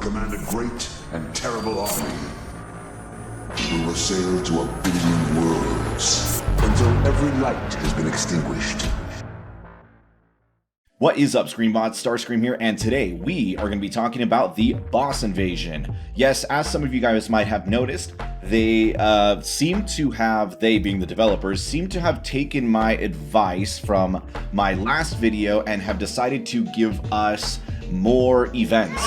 command a great and terrible army. We will sail to 1 billion worlds until every light has been extinguished. What is up, Screambots? Starscream here, and today we are going to be talking about the boss invasion. Yes, as some of you guys might have noticed, they being the developers, seem to have taken my advice from my last video and have decided to give us more events.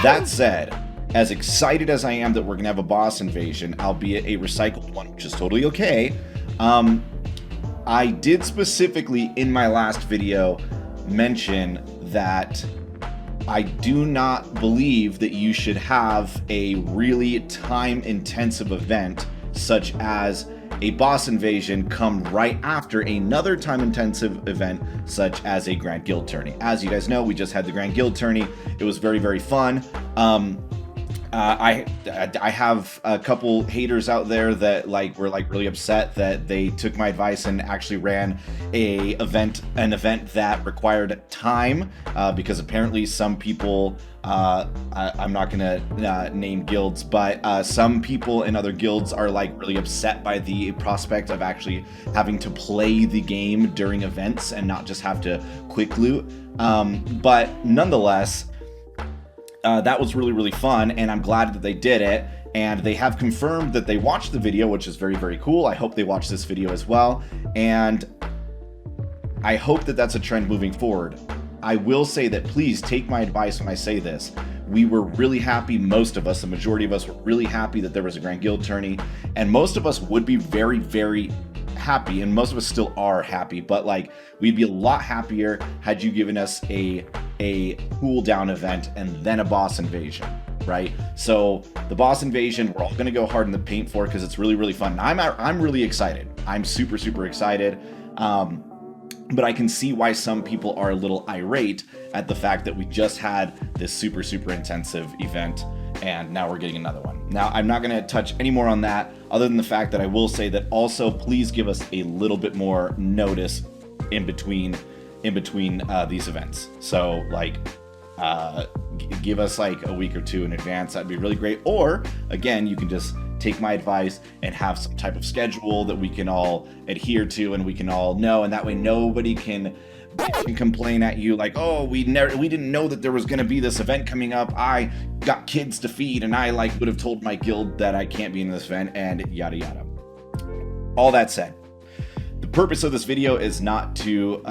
That said, as excited as I am that we're going to have a boss invasion, albeit a recycled one, which is totally okay, I did specifically in my last video mention that I do not believe that you should have a really time-intensive event such as a boss invasion come right after another time-intensive event such as a Grand Guild Tourney. As you guys know, we just had the Grand Guild Tourney. It was very, very fun. I have a couple haters out there that were really upset that they took my advice and actually ran an event that required time because apparently some people, I'm not gonna name guilds, but some people in other guilds are really upset by the prospect of actually having to play the game during events and not just have to quick loot. But nonetheless, that was really, really fun, and I'm glad that they did it. And they have confirmed that they watched the video, which is very, very cool. I hope they watch this video as well, and I hope that that's a trend moving forward. I will say that please take my advice when I say this. We were really happy, most of us, the majority of us were really happy that there was a Grand Guild Tourney, and most of us would be very, very happy, and most of us still are happy, but we'd be a lot happier had you given us a cooldown event and then a boss invasion, right? So the boss invasion, we're all gonna go hard in the paint for because it's really, really fun. I'm really excited. I'm super, super excited. But I can see why some people are a little irate at the fact that we just had this super, super intensive event and now we're getting another one. Now, I'm not going to touch any more on that other than the fact that I will say that also please give us a little bit more notice in between these events. So give us a week or two in advance. That'd be really great. Or again, you can just take my advice and have some type of schedule that we can all adhere to and we can all know, and that way nobody can complain at you oh, we didn't know that there was going to be this event coming up. I got kids to feed and I would have told my guild that I can't be in this event and yada yada. All that said, the purpose of this video is not to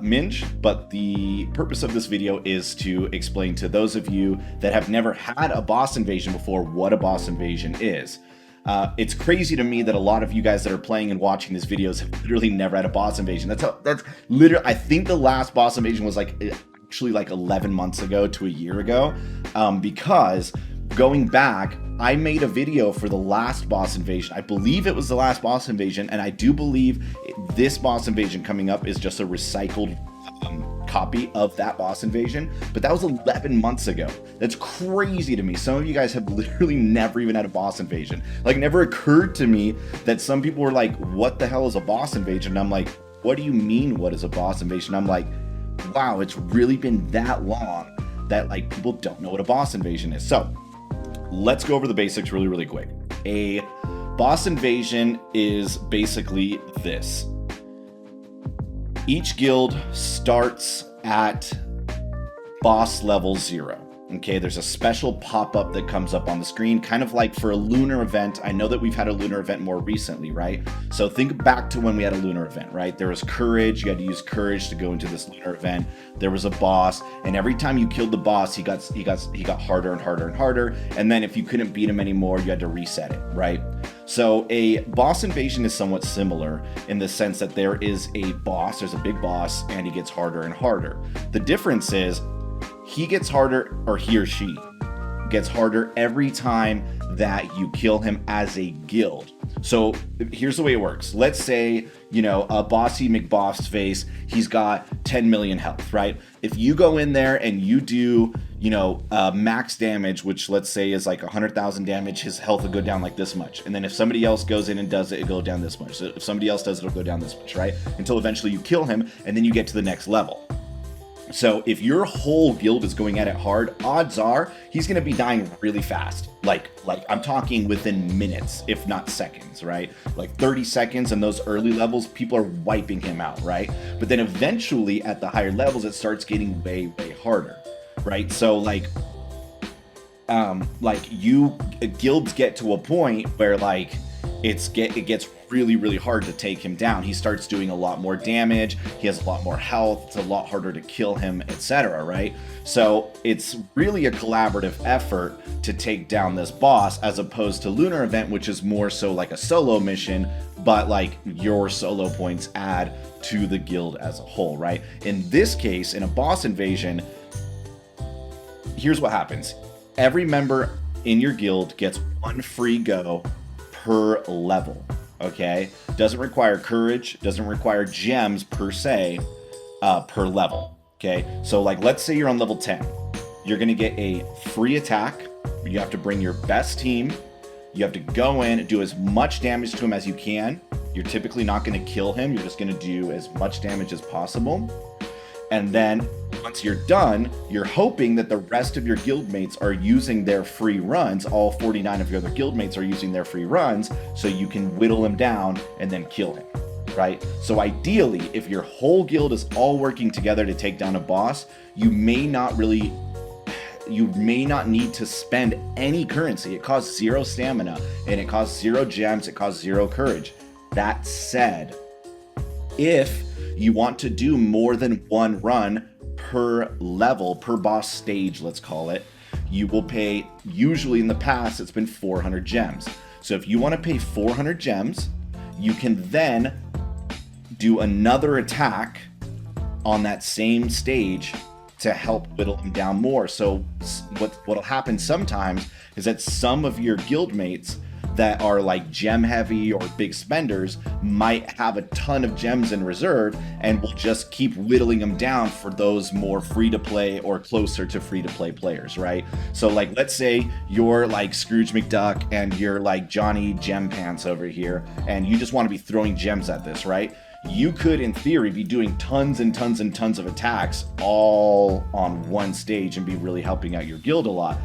minge, but the purpose of this video is to explain to those of you that have never had a boss invasion before what a boss invasion is. It's crazy to me that a lot of you guys that are playing and watching these videos have literally never had a boss invasion. That's literally, I think the last boss invasion was actually 11 months ago to a year ago, because going back, I made a video for the last boss invasion. I believe it was the last boss invasion, and I do believe this boss invasion coming up is just a recycled copy of that boss invasion, but that was 11 months ago. That's crazy to me. Some of you guys have literally never even had a boss invasion. It never occurred to me that some people were like, what the hell is a boss invasion? And I'm like, what do you mean, what is a boss invasion? I'm like, wow, it's really been that long that people don't know what a boss invasion is. So let's go over the basics really, really quick. A boss invasion is basically this. Each guild starts at boss level 0. Okay, there's a special pop-up that comes up on the screen, kind of like for a lunar event. I know that we've had a lunar event more recently, right? So think back to when we had a lunar event, right? There was courage. You had to use courage to go into this lunar event. There was a boss, and every time you killed the boss, he got harder and harder and harder. And then if you couldn't beat him anymore, you had to reset it, right? So a boss invasion is somewhat similar in the sense that there is a boss, there's a big boss, and he gets harder and harder. The difference is he gets harder, or he or she gets harder every time that you kill him as a guild. So here's the way it works. Let's say, a Bossy McBossface, he's got 10 million health, right? If you go in there and you do, max damage, which let's say is 100,000 damage, his health will go down this much. And then if somebody else goes in and does it, it'll go down this much. So if somebody else does it, it'll go down this much, right? Until eventually you kill him and then you get to the next level. So if your whole guild is going at it hard, odds are he's going to be dying really fast. Like I'm talking within minutes, if not seconds, right? Like 30 seconds in those early levels, people are wiping him out, right? But then eventually at the higher levels, it starts getting way harder, right? So guilds get to a point where it gets really hard to take him down. He starts doing a lot more damage, he has a lot more health, it's a lot harder to kill him, etc., right? So it's really a collaborative effort to take down this boss, as opposed to Lunar Event, which is more so like a solo mission, but like your solo points add to the guild as a whole, right? In this case, in a boss invasion, here's what happens. Every member in your guild gets one free go per level, okay? Doesn't require courage, doesn't require gems per se, per level, okay? So like, let's say you're on level 10. You're gonna get a free attack. You have to bring your best team. You have to go in and do as much damage to him as you can. You're typically not gonna kill him. You're just gonna do as much damage as possible. And then once you're done, you're hoping that the rest of your guildmates are using their free runs. All 49 of your other guildmates are using their free runs, so you can whittle him down and then kill him, right? So ideally, if your whole guild is all working together to take down a boss, you may not need to spend any currency. It costs 0 stamina, and it costs 0 gems, it costs 0 courage. That said, if you want to do more than one run per level, per boss stage, let's call it, you will pay, usually in the past, it's been 400 gems. So if you want to pay 400 gems, you can then do another attack on that same stage to help whittle them down more. So what'll happen sometimes is that some of your guildmates that are like gem heavy or big spenders might have a ton of gems in reserve, and will just keep whittling them down for those more free to play or closer to free to play players, right? So like, let's say you're like Scrooge McDuck and you're like Johnny Gem Pants over here, and you just want to be throwing gems at this, right? You could, in theory, be doing tons and tons and tons of attacks all on one stage and be really helping out your guild a lot.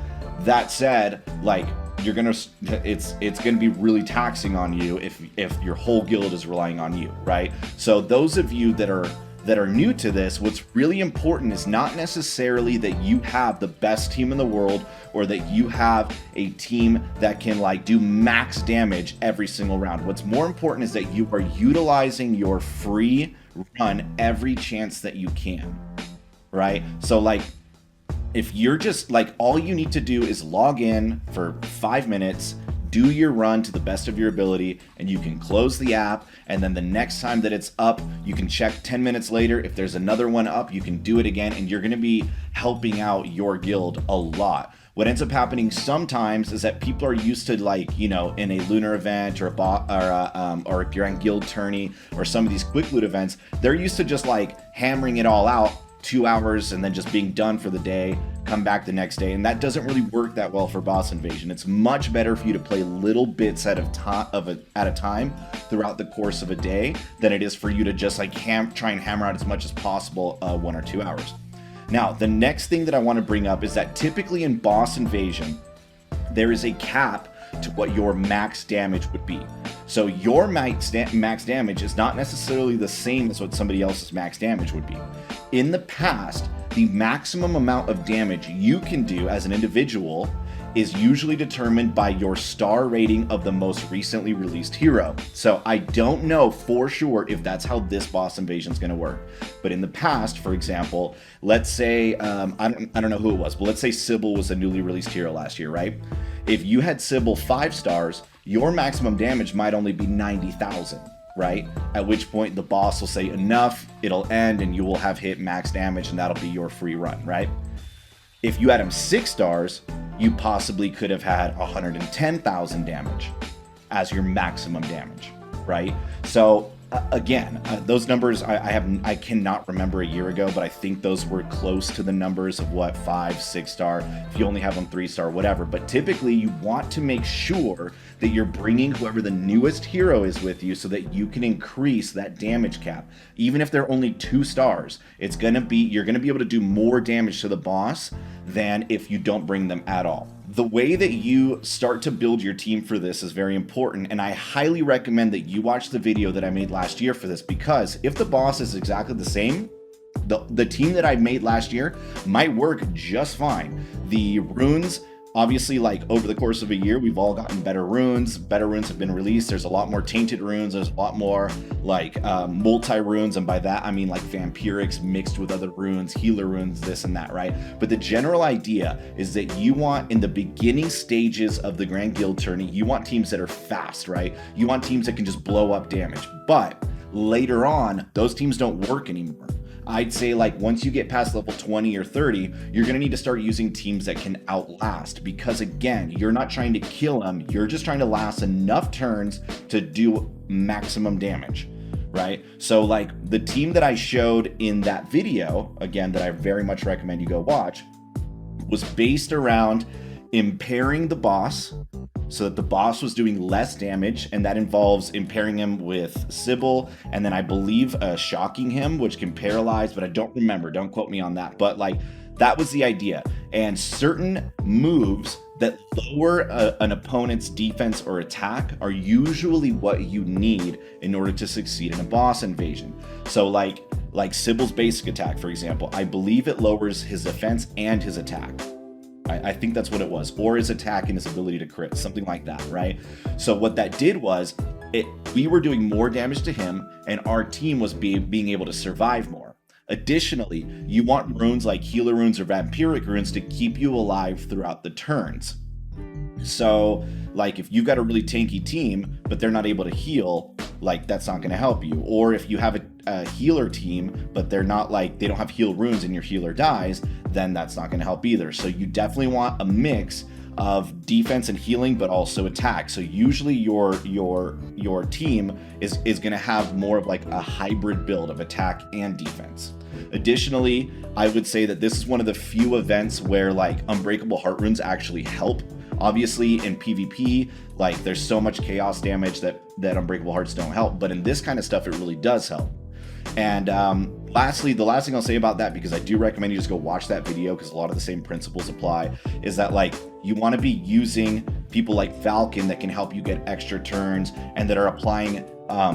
That said, like, it's gonna be really taxing on you if your whole guild is relying on you, right? So those of you that are new to this, what's really important is not necessarily that you have the best team in the world, or that you have a team that can like do max damage every single round. What's more important is that you are utilizing your free run every chance that you can, right? So like, if you're just like, all you need to do is log in for 5 minutes, do your run to the best of your ability, and you can close the app, and then the next time that it's up, you can check 10 minutes later. If there's another one up, you can do it again, and you're going to be helping out your guild a lot. What ends up happening sometimes is that people are used to, like, you know, in a lunar event or or if you're on guild tourney or some of these quick loot events, they're used to just like hammering it all out 2 hours and then just being done for the day, come back the next day. And that doesn't really work that well for boss invasion. It's much better for you to play little bits at a time throughout the course of a day than it is for you to just like try and hammer out as much as possible 1 or 2 hours. Now, the next thing that I want to bring up is that typically in boss invasion, there is a cap to what your max damage would be. So your max damage is not necessarily the same as what somebody else's max damage would be. In the past, the maximum amount of damage you can do as an individual is usually determined by your star rating of the most recently released hero. So I don't know for sure if that's how this boss invasion is going to work. But in the past, for example, let's say, I don't know who it was, but let's say Sybil was a newly released hero last year, right? If you had Sybil 5 stars, your maximum damage might only be 90,000, right? At which point the boss will say enough, it'll end, and you will have hit max damage, and that'll be your free run, right? If you had him 6 stars, you possibly could have had 110,000 damage as your maximum damage, right? So Again, those numbers I cannot remember a year ago, but I think those were close to the numbers of what 5, 6 star. If you only have them 3 star, whatever. But typically, you want to make sure that you're bringing whoever the newest hero is with you, so that you can increase that damage cap. Even if they're only 2 stars, you're gonna be able to do more damage to the boss than if you don't bring them at all. The way that you start to build your team for this is very important, and I highly recommend that you watch the video that I made last year for this, because if the boss is exactly the same, the team that I made last year might work just fine. The runes, obviously, like over the course of a year, we've all gotten better runes. Better runes have been released. There's a lot more tainted runes. There's a lot more like multi-runes. And by that, I mean like vampirics mixed with other runes, healer runes, this and that, right? But the general idea is that you want, in the beginning stages of the Grand Guild tourney, you want teams that are fast, right? You want teams that can just blow up damage. But later on, those teams don't work anymore. I'd say like once you get past level 20 or 30, you're going to need to start using teams that can outlast, because again, you're not trying to kill them. You're just trying to last enough turns to do maximum damage, right? So like the team that I showed in that video, again, that I very much recommend you go watch, was based around impairing the boss so that the boss was doing less damage, and that involves impairing him with Sybil, and then I believe shocking him, which can paralyze, but I don't remember, don't quote me on that, but like that was the idea. And certain moves that lower an opponent's defense or attack are usually what you need in order to succeed in a boss invasion. So like Sybil's basic attack, for example, I believe it lowers his defense and his attack. I think that's what it was, or his attack and his ability to crit, something like that, right? So what that did was, we were doing more damage to him, and our team was being able to survive more. Additionally, you want runes like healer runes or vampiric runes to keep you alive throughout the turns. So, like, if you've got a really tanky team, but they're not able to heal, like, that's not going to help you. Or if you have a healer team, but they're not like, they don't have heal runes and your healer dies, then that's not going to help either. So you definitely want a mix of defense and healing, but also attack. So usually your team is going to have more of like a hybrid build of attack and defense. Additionally, I would say that this is one of the few events where like Unbreakable Heart runes actually help. Obviously in PvP, like there's so much chaos damage that Unbreakable Hearts don't help, but in this kind of stuff, it really does help. And lastly, the last thing I'll say about that, because I do recommend you just go watch that video, because a lot of the same principles apply, is that like you want to be using people like Valken that can help you get extra turns and that are applying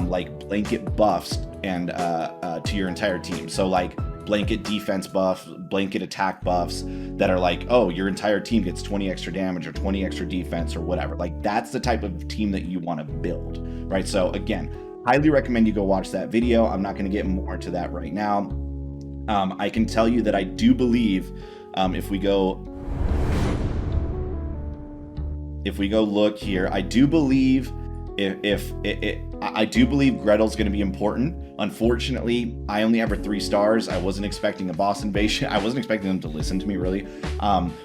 like blanket buffs and to your entire team. So like blanket defense buff, blanket attack buffs that are like, oh, your entire team gets 20 extra damage or 20 extra defense or whatever. Like that's the type of team that you want to build, right? So again, highly recommend you go watch that video. I'm not going to get more into that right now. I can tell you that I do believe if we go look here, I do believe I do believe Gretel's going to be important. Unfortunately, I only have her 3 stars. I wasn't expecting a boss invasion. I wasn't expecting them to listen to me, really.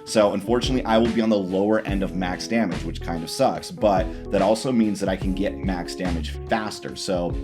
So unfortunately, I will be on the lower end of max damage, which kind of sucks. But that also means that I can get max damage faster. So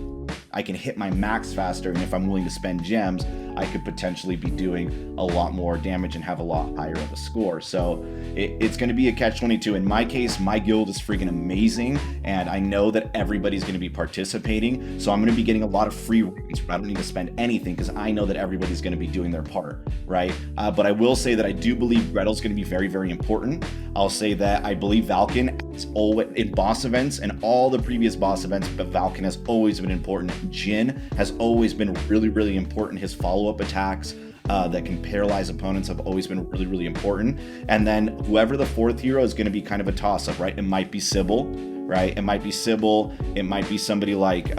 I can hit my max faster, and if I'm willing to spend gems, I could potentially be doing a lot more damage and have a lot higher of a score. So it's going to be a catch-22. In my case, my guild is freaking amazing, and I know that everybody's going to be participating, so I'm going to be getting a lot of free runes. I don't need to spend anything because I know that everybody's going to be doing their part, right? But I will say that I do believe Gretel's going to be very, very important. I'll say that I believe Valken is always in boss events and all the previous boss events, but Valken has always been important. Jhin has always been really, really important. His follow-up attacks that can paralyze opponents have always been really, really important. And then whoever the 4th hero is going to be kind of a toss-up, right? It might be Sybil, right? It might be Sybil. It might be somebody like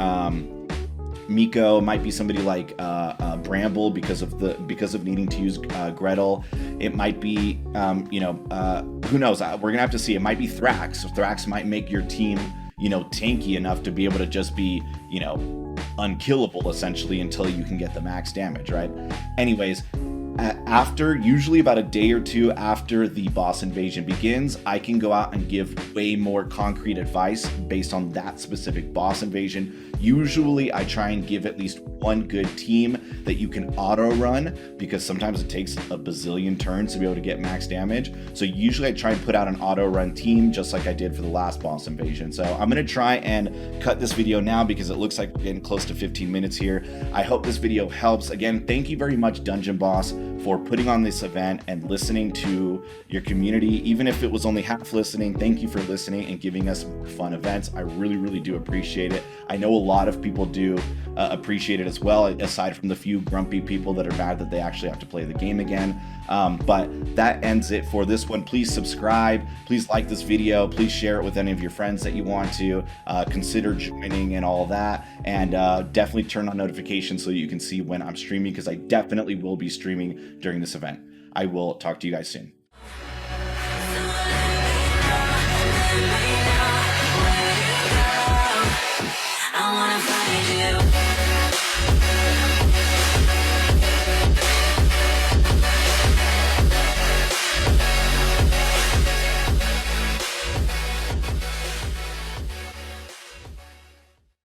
Miko. It might be somebody like Bramble because of needing to use Gretel. It might be who knows? We're gonna have to see. It might be Thrax. So Thrax might make your team tanky enough to be able to just be unkillable essentially until you can get the max damage, right? Anyways, After, usually about a day or two after the boss invasion begins, I can go out and give way more concrete advice based on that specific boss invasion. Usually I try and give at least one good team that you can auto run, because sometimes it takes a bazillion turns to be able to get max damage. So usually I try and put out an auto run team, just like I did for the last boss invasion. So I'm gonna try and cut this video now because it looks like we're getting close to 15 minutes here. I hope this video helps. Again, thank you very much, Dungeon Boss, for putting on this event and listening to your community. Even if it was only half listening, thank you for listening and giving us fun events. I really do appreciate it. I know a lot of people do appreciate it as well, aside from the few grumpy people that are mad that they actually have to play the game again. But that ends it for this one. Please subscribe, please like this video, please share it with any of your friends that you want to, consider joining and all that, and definitely turn on notifications so you can see when I'm streaming, because I definitely will be streaming during this event. I will talk to you guys soon. I wanna find you.